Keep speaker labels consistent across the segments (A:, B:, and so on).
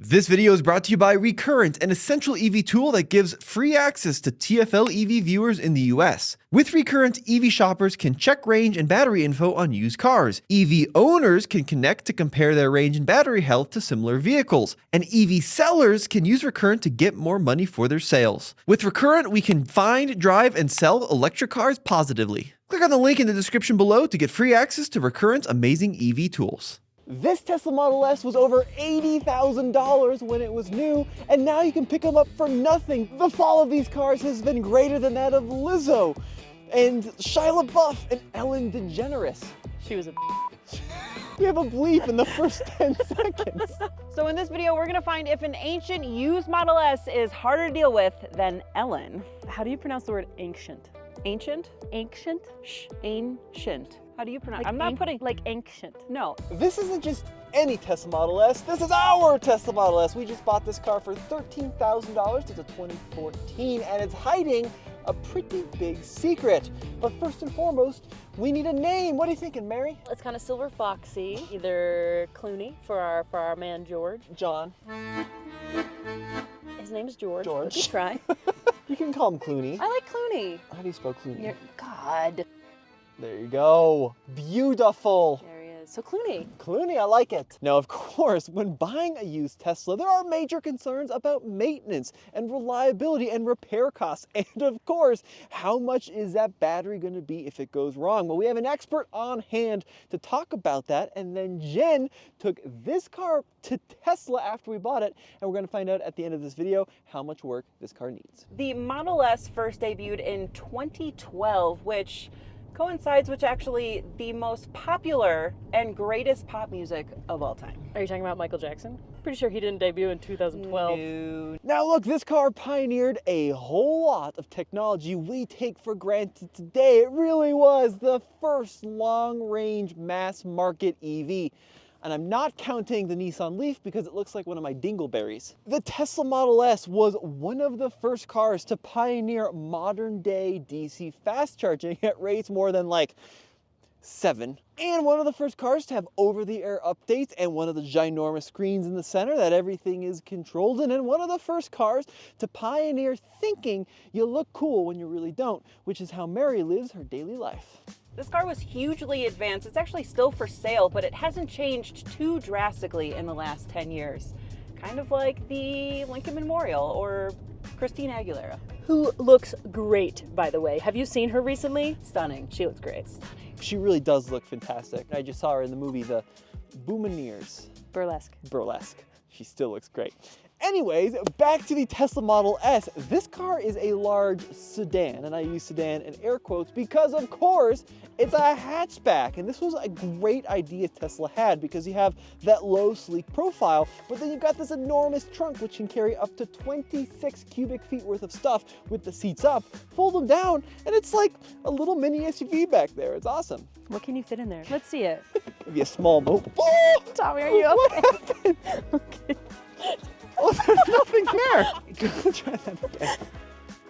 A: This video is brought to you by Recurrent, an essential EV tool that gives free access to TFL EV viewers in the US. With Recurrent, EV shoppers can check range and battery info on used cars. EV owners can connect to compare their range and battery health to similar vehicles. And EV sellers can use Recurrent to get more money for their sales. With Recurrent, we can find, drive, and sell electric cars positively. Click on the link in the description below to get free access to Recurrent's amazing EV tools. This Tesla Model S was over $80,000 when it was new, and now you can pick them up for nothing. The fall of these cars has been greater than that of Lizzo, and Shia LaBeouf, and Ellen DeGeneres.
B: She was a
A: We have a bleep in the first 10 seconds.
B: So in this video, we're gonna find if an ancient used Model S is harder to deal with than Ellen. How do you pronounce the word ancient? Ancient? Ancient? Ancient. How do you pronounce?
C: Like
B: I'm not putting
C: like ancient.
B: no.
A: This isn't just any Tesla Model S, this is our Tesla Model S. We just bought this car for $13,000. It's a 2014 and it's hiding a pretty big secret. But first and foremost, we need a name. What are you thinking, Mary?
C: It's kind of silver foxy. Either Clooney for our man George.
A: John.
C: His name is George.
A: George.
C: Good try.
A: You can call him Clooney.
C: I like Clooney.
A: How do you spell Clooney?
C: God.
A: There you go. Beautiful.
C: There he is. So Clooney.
A: Clooney, I like it. Now, of course, when buying a used Tesla, there are major concerns about maintenance and reliability and repair costs. And of course, how much is that battery going to be if it goes wrong? Well, we have an expert on hand to talk about that. And then Jen took this car to Tesla after we bought it. And we're going to find out at the end of this video how much work this car needs.
B: The Model S first debuted in 2012, which coincides with actually the most popular and greatest pop music of all time.
C: Are you talking about Michael Jackson? Pretty sure he didn't debut in 2012.
B: No.
A: Now look, this car pioneered a whole lot of technology we take for granted today. It really was the first long-range mass-market EV. And I'm not counting the Nissan Leaf because it looks like one of my dingleberries. The Tesla Model S was one of the first cars to pioneer modern-day DC fast charging at rates more than like 7. And one of the first cars to have over-the-air updates and one of the ginormous screens in the center that everything is controlled in. And one of the first cars to pioneer thinking you look cool when you really don't, which is how Mary lives her daily life.
B: This car was hugely advanced. It's actually still for sale, but it hasn't changed too drastically in the last 10 years. Kind of like the Lincoln Memorial or Christina Aguilera.
C: Who looks great, by the way. Have you seen her recently?
B: Stunning.
C: She looks great.
A: She really does look fantastic. I just saw her in the movie The Boomineers.
C: Burlesque.
A: She still looks great. Anyways, back to the Tesla Model S. This car is a large sedan, and I use sedan in air quotes because, of course, it's a hatchback. And this was a great idea Tesla had because you have that low, sleek profile, but then you've got this enormous trunk which can carry up to 26 cubic feet worth of stuff with the seats up, fold them down, and it's like a little mini SUV back there. It's awesome.
C: What can you fit in there? Let's see it.
A: Maybe a small moat. Oh!
C: Tommy, are you
A: What
C: okay?
A: happened?
C: Okay.
A: Oh, there's nothing there. Go try that again.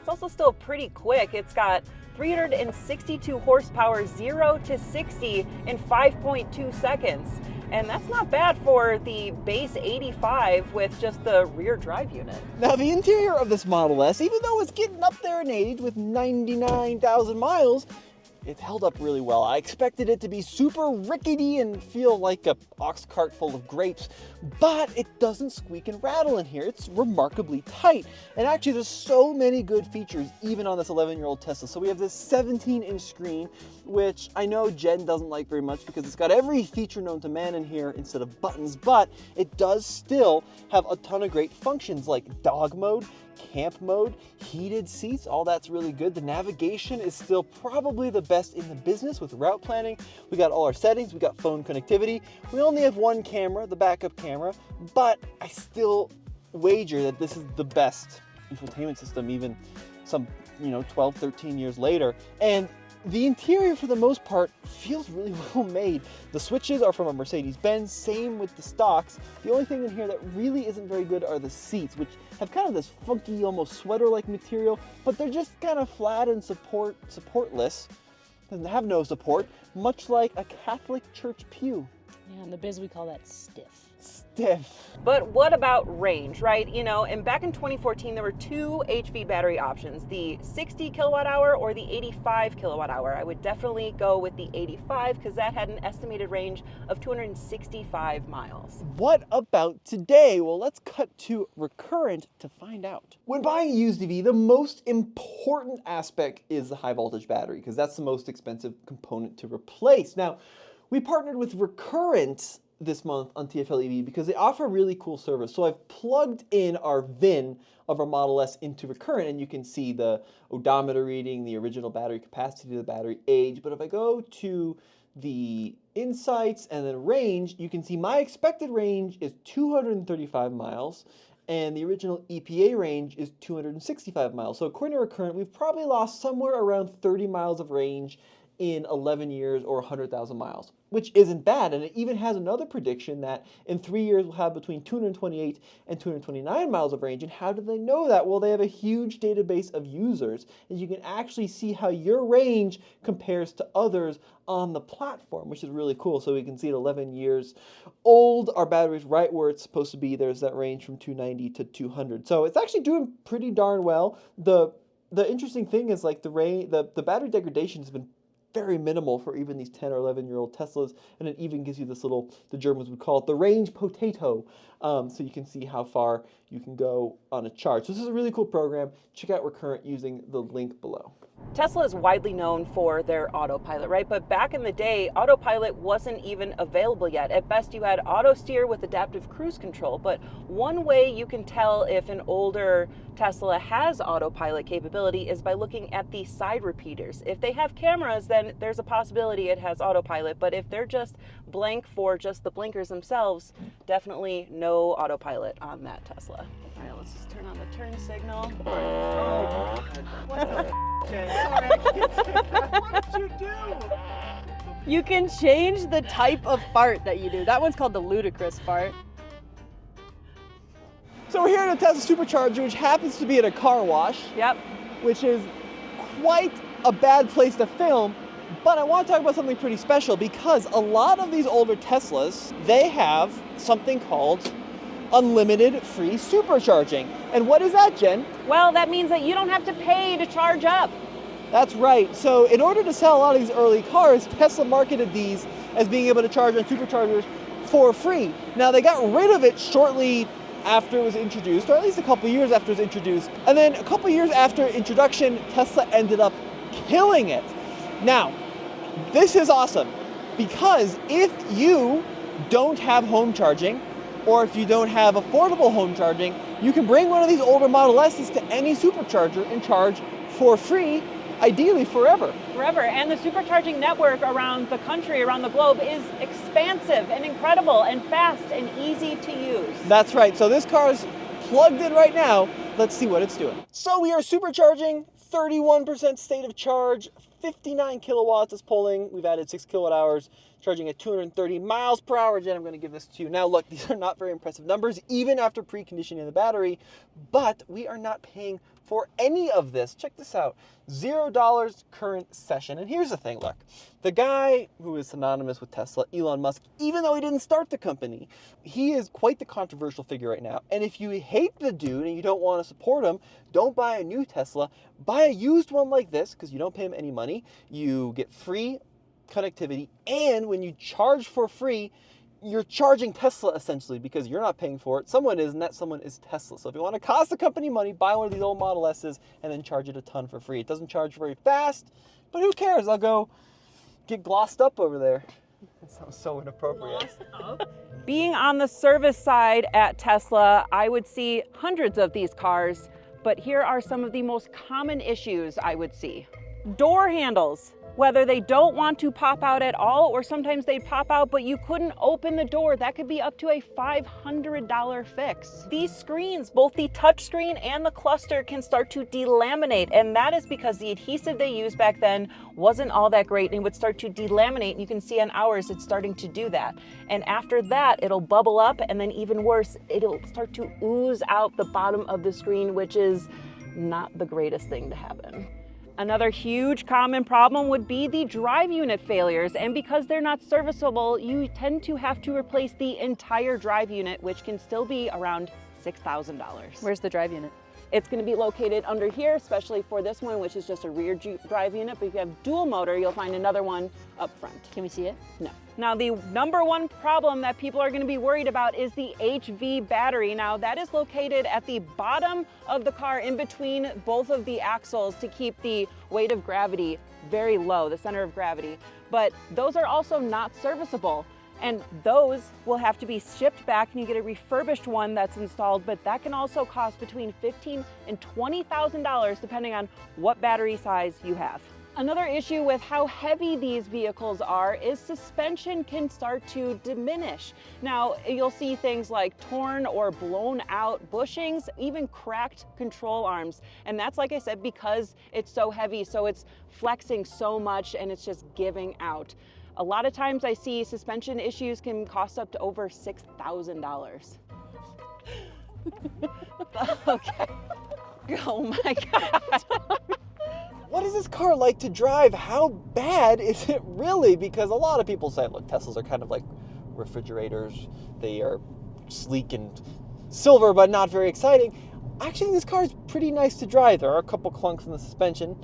B: It's also still pretty quick. It's got 362 horsepower, 0 to 60 in 5.2 seconds. And that's not bad for the base 85 with just the rear drive unit.
A: Now, the interior of this Model S, even though it's getting up there in age with 99,000 miles, it's held up really well. I expected it to be super rickety and feel like a ox cart full of grapes, but it doesn't squeak and rattle in here. It's remarkably tight. And actually, there's so many good features even on this 11-year-old Tesla. So we have this 17-inch screen, which I know Jen doesn't like very much because it's got every feature known to man in here instead of buttons, but it does still have a ton of great functions like dog mode, camp mode, heated seats, all that's really good. The navigation is still probably the best in the business with route planning. We got all our settings, we got phone connectivity. We only have one camera, the backup camera, but I still wager that this is the best infotainment system even some, 12, 13 years later. And the interior, for the most part, feels really well made. The switches are from a Mercedes-Benz, same with the stocks. The only thing in here that really isn't very good are the seats, which have kind of this funky, almost sweater-like material, but they're just kind of flat and supportless. They have no support, much like a Catholic church pew.
C: Yeah, in the biz we call that stiff.
A: stiff.
B: But what about range, right? You know, and back in 2014, there were two HV battery options, the 60 kilowatt hour or the 85 kilowatt hour. I would definitely go with the 85 because that had an estimated range of 265 miles.
A: What about today? Well, let's cut to Recurrent to find out. When buying a used EV, the most important aspect is the high voltage battery because that's the most expensive component to replace. Now, we partnered with Recurrent this month on TFL EV because they offer a really cool service. So I've plugged in our VIN of our Model S into Recurrent and you can see the odometer reading, the original battery capacity, the battery age. But if I go to the insights and then range, you can see my expected range is 235 miles and the original EPA range is 265 miles. So according to Recurrent, we've probably lost somewhere around 30 miles of range in 11 years or 100,000 miles, which isn't bad. And it even has another prediction that in 3 years we'll have between 228 and 229 miles of range. And how do they know that? Well, they have a huge database of users, and you can actually see how your range compares to others on the platform, which is really cool. So we can see at 11 years old, our battery's right where it's supposed to be. There's that range from 290 to 200. So it's actually doing pretty darn well. The interesting thing is like the battery degradation has been very minimal for even these 10 or 11-year-old Teslas, and it even gives you this little, the Germans would call it the range potato, so you can see how far you can go on a charge. So this is a really cool program. Check out Recurrent using the link below.
B: Tesla is widely known for their Autopilot, right? But back in the day, Autopilot wasn't even available yet. At best, you had auto steer with adaptive cruise control. But one way you can tell if an older Tesla has Autopilot capability is by looking at the side repeaters. If they have cameras, then there's a possibility it has Autopilot. But if they're just blank for just the blinkers themselves, definitely no Autopilot on that Tesla. All right, let's just turn on the turn signal.
A: Oh, what the Jen? Sorry, I can't say that. What did you do?
C: You can change the type of fart that you do. That one's called the ludicrous fart.
A: So we're here at a Tesla Supercharger, which happens to be at a car wash.
B: Yep.
A: Which is quite a bad place to film, but I want to talk about something pretty special because a lot of these older Teslas, they have something called unlimited free supercharging. And what is that, Jen?
B: Well, that means that you don't have to pay to charge up.
A: That's right. So in order to sell a lot of these early cars, Tesla marketed these as being able to charge on superchargers for free. Now they got rid of it shortly after it was introduced, or at least a couple years after it was introduced. And then a couple years after introduction, Tesla ended up killing it. Now, this is awesome because if you don't have home charging, or if you don't have affordable home charging, you can bring one of these older Model S's to any supercharger and charge for free, ideally forever.
B: Forever. And the supercharging network around the country, around the globe, is expansive and incredible and fast and easy to use.
A: That's right. So this car is plugged in right now. Let's see what it's doing. So we are supercharging, 31% state of charge, 59 kilowatts is pulling. We've added 6 kilowatt hours, charging at 230 miles per hour. Jen, I'm going to give this to you. Now look, these are not very impressive numbers, even after preconditioning the battery, but we are not paying for any of this. Check this out, $0 current session. And here's the thing, look, the guy who is synonymous with Tesla, Elon Musk, even though he didn't start the company, he is quite the controversial figure right now. And if you hate the dude and you don't want to support him, don't buy a new Tesla, buy a used one like this, because you don't pay him any money, you get free connectivity, and when you charge for free, you're charging Tesla essentially because you're not paying for it. Someone is, and that someone is Tesla. So if you want to cost the company money, buy one of these old Model S's and then charge it a ton for free. It doesn't charge very fast, but who cares? I'll go get glossed up over there. That sounds so inappropriate.
C: Glossed up?
B: Being on the service side at Tesla, I would see hundreds of these cars, but here are some of the most common issues I would see. Door handles. Whether they don't want to pop out at all, or sometimes they pop out, but you couldn't open the door. That could be up to a $500 fix. These screens, both the touch screen and the cluster, can start to delaminate, and that is because the adhesive they used back then wasn't all that great, and it would start to delaminate, and you can see on ours it's starting to do that. And after that, it'll bubble up, and then even worse, it'll start to ooze out the bottom of the screen, which is not the greatest thing to happen. Another huge common problem would be the drive unit failures, and because they're not serviceable, you tend to have to replace the entire drive unit, which can still be around $6,000.
C: Where's the drive unit?
B: It's going to be located under here, especially for this one, which is just a rear drive unit. But if you have dual motor, you'll find another one up front.
C: Can we see it?
B: No. Now, the number one problem that people are going to be worried about is the HV battery. Now, that is located at the bottom of the car in between both of the axles to keep the weight of gravity very low, the center of gravity. But those are also not serviceable. And those will have to be shipped back and you get a refurbished one that's installed, but that can also cost between $15,000 and $20,000 depending on what battery size you have. Another issue with how heavy these vehicles are is suspension can start to diminish. Now, you'll see things like torn or blown out bushings, even cracked control arms. And that's, like I said, because it's so heavy, so it's flexing so much and it's just giving out. A lot of times I see suspension issues can cost up to over $6,000. Okay. Oh my God.
A: What is this car like to drive? How bad is it really? Because a lot of people say, look, Teslas are kind of like refrigerators. They are sleek and silver, but not very exciting. Actually, this car is pretty nice to drive. There are a couple clunks in the suspension.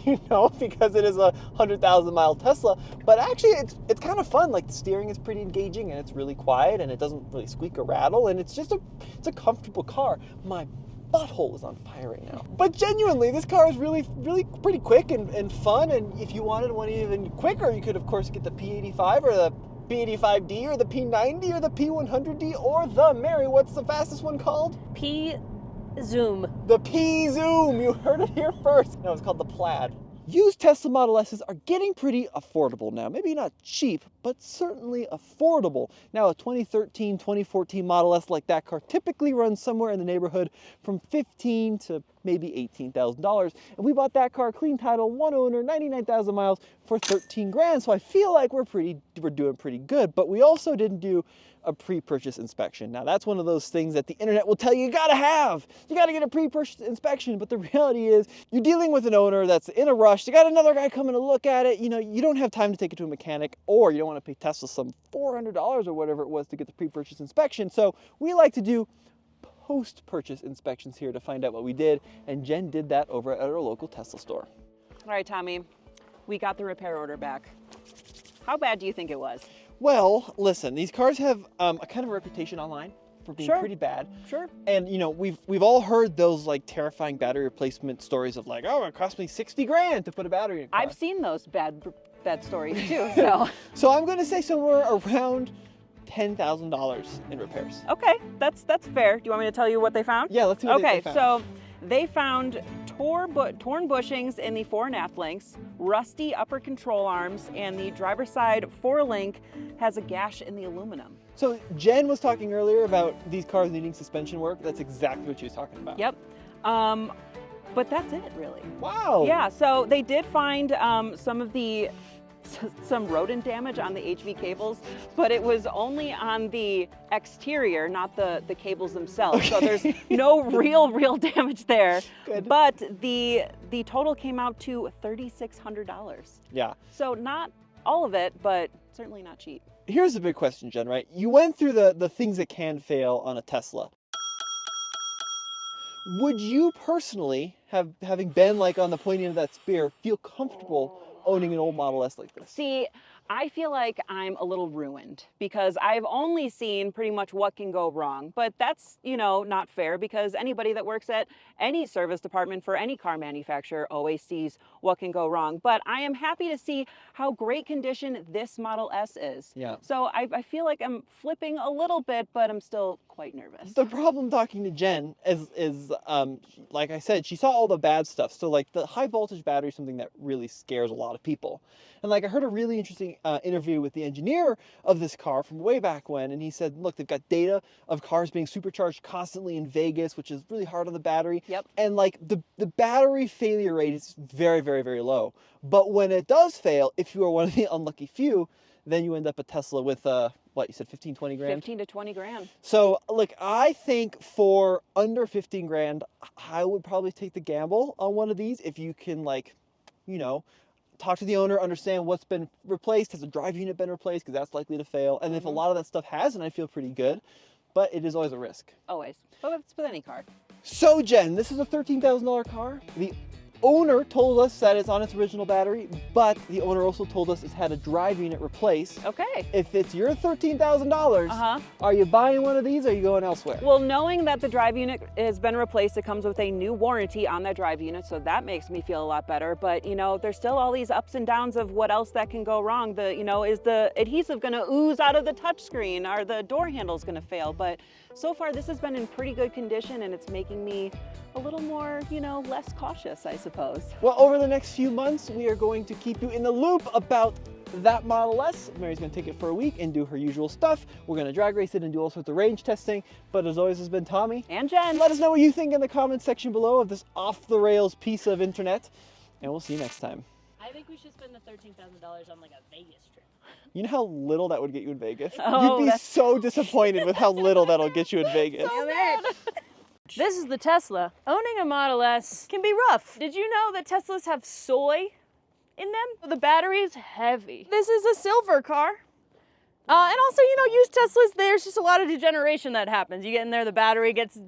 A: You know, because it is a 100,000-mile Tesla, but actually it's kind of fun. Like the steering is pretty engaging and it's really quiet and it doesn't really squeak or rattle and it's a comfortable car. My butthole is on fire right now. But genuinely, this car is really pretty quick and fun, and if you wanted one even quicker, you could of course get the P85 or the P85D or the P90 or the P100D or the, Mary, what's the fastest one called?
C: Zoom.
A: The P-Zoom! You heard it here first. No, it's called the Plaid. Used Tesla Model S's are getting pretty affordable now. Maybe not cheap, but certainly affordable. Now, a 2013, 2014 Model S like that car typically runs somewhere in the neighborhood from $15,000 to maybe $18,000. And we bought that car clean title, one owner, 99,000 miles for $13,000. So I feel like we're doing pretty good, but we also didn't do a pre-purchase inspection. Now that's one of those things that the internet will tell you gotta have. You gotta get a pre-purchase inspection, but the reality is you're dealing with an owner that's in a rush. You got another guy coming to look at it. You know, you don't have time to take it to a mechanic, or you don't want to pay Tesla some $400 or whatever it was to get the pre-purchase inspection. So we like to do post-purchase inspections here to find out what we did, and Jen did that over at our local Tesla store.
B: All right, Tommy, we got the repair order back. How bad do you think it was?
A: Well, listen, these cars have a kind of a reputation online for being pretty bad.
B: Sure.
A: And you know, we've all heard those like terrifying battery replacement stories of like, oh, it cost me $60,000 to put a battery in a car.
B: I've seen those bad stories too. So.
A: So I'm going to say somewhere around $10,000 in repairs.
B: Okay, that's fair. Do you want me to tell you what they found?
A: Yeah, let's see what they found.
B: So they found torn bushings in the fore and aft links, rusty upper control arms, and the driver's side forelink has a gash in the aluminum.
A: So Jen was talking earlier about these cars needing suspension work. That's exactly what she was talking about.
B: Yep. But that's it, really.
A: Wow.
B: Yeah, so they did find some rodent damage on the HV cables, but it was only on the exterior, not the cables themselves. Okay. So there's no real damage there.
A: Good.
B: But the total came out to $3,600.
A: Yeah.
B: So not all of it, but certainly not cheap.
A: Here's the big question, Jen, right? You went through the things that can fail on a Tesla. Would you personally, having been like on the pointy end of that spear, feel comfortable owning an old Model S like this?
B: See, I feel like I'm a little ruined because I've only seen pretty much what can go wrong. But that's, you know, not fair because anybody that works at any service department for any car manufacturer always sees what can go wrong. But I am happy to see how great condition this Model S is.
A: Yeah.
B: So I feel like I'm flipping a little bit, but I'm still quite nervous.
A: The problem talking to Jen is like I said, she saw all the bad stuff. So like the high voltage battery is something that really scares a lot of people. And like I heard a really interesting interview with the engineer of this car from way back when, and he said, look, they've got data of cars being supercharged constantly in Vegas, which is really hard on the battery.
B: Yep.
A: And like the battery failure rate is very low. But when it does fail, if you are one of the unlucky few, then you end up a Tesla with what you said, 15, 20 grand?
B: 15 to 20 grand.
A: So look, I think for under 15 grand, I would probably take the gamble on one of these if you can, like, you know, talk to the owner, understand what's been replaced, has the drive unit been replaced, because that's likely to fail. And if a lot of that stuff has, and I feel pretty good, but it is always a risk.
B: Always. But it's with any car.
A: So Jen, this is a $13,000 car. The owner told us that it's on its original battery, but the owner also told us it's had a drive unit replaced.
B: Okay.
A: If it's your $13,000, are you buying one of these or are you going elsewhere?
B: Well, knowing that the drive unit has been replaced, it comes with a new warranty on that drive unit, so that makes me feel a lot better. But, you know, there's still all these ups and downs of what else that can go wrong. You know, is the adhesive going to ooze out of the touchscreen? Are the door handles going to fail? But so far, this has been in pretty good condition, and it's making me a little more, you know, less cautious, I suppose.
A: Well, over the next few months, we are going to keep you in the loop about that Model S. Mary's going to take it for a week and do her usual stuff. We're going to drag race it and do all sorts of range testing. But as always, has been Tommy.
B: And Jen.
A: Let us know what you think in the comments section below of this off-the-rails piece of internet. And we'll see you next time.
C: I think we should spend the $13,000 on like a Vegas trip.
A: You know how little that would get you in Vegas?
B: Oh,
A: You'd be so disappointed with how little that'll get you in Vegas.
C: This is the Tesla. Owning a Model S can be rough. Did you know that Teslas have soy in them? The battery is heavy. This is a silver car. And also, you know, used Teslas, there's just a lot of degeneration that happens. You get in there, the battery gets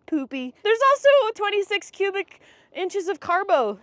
C: poopy. There's also 26 cubic inches of carbo.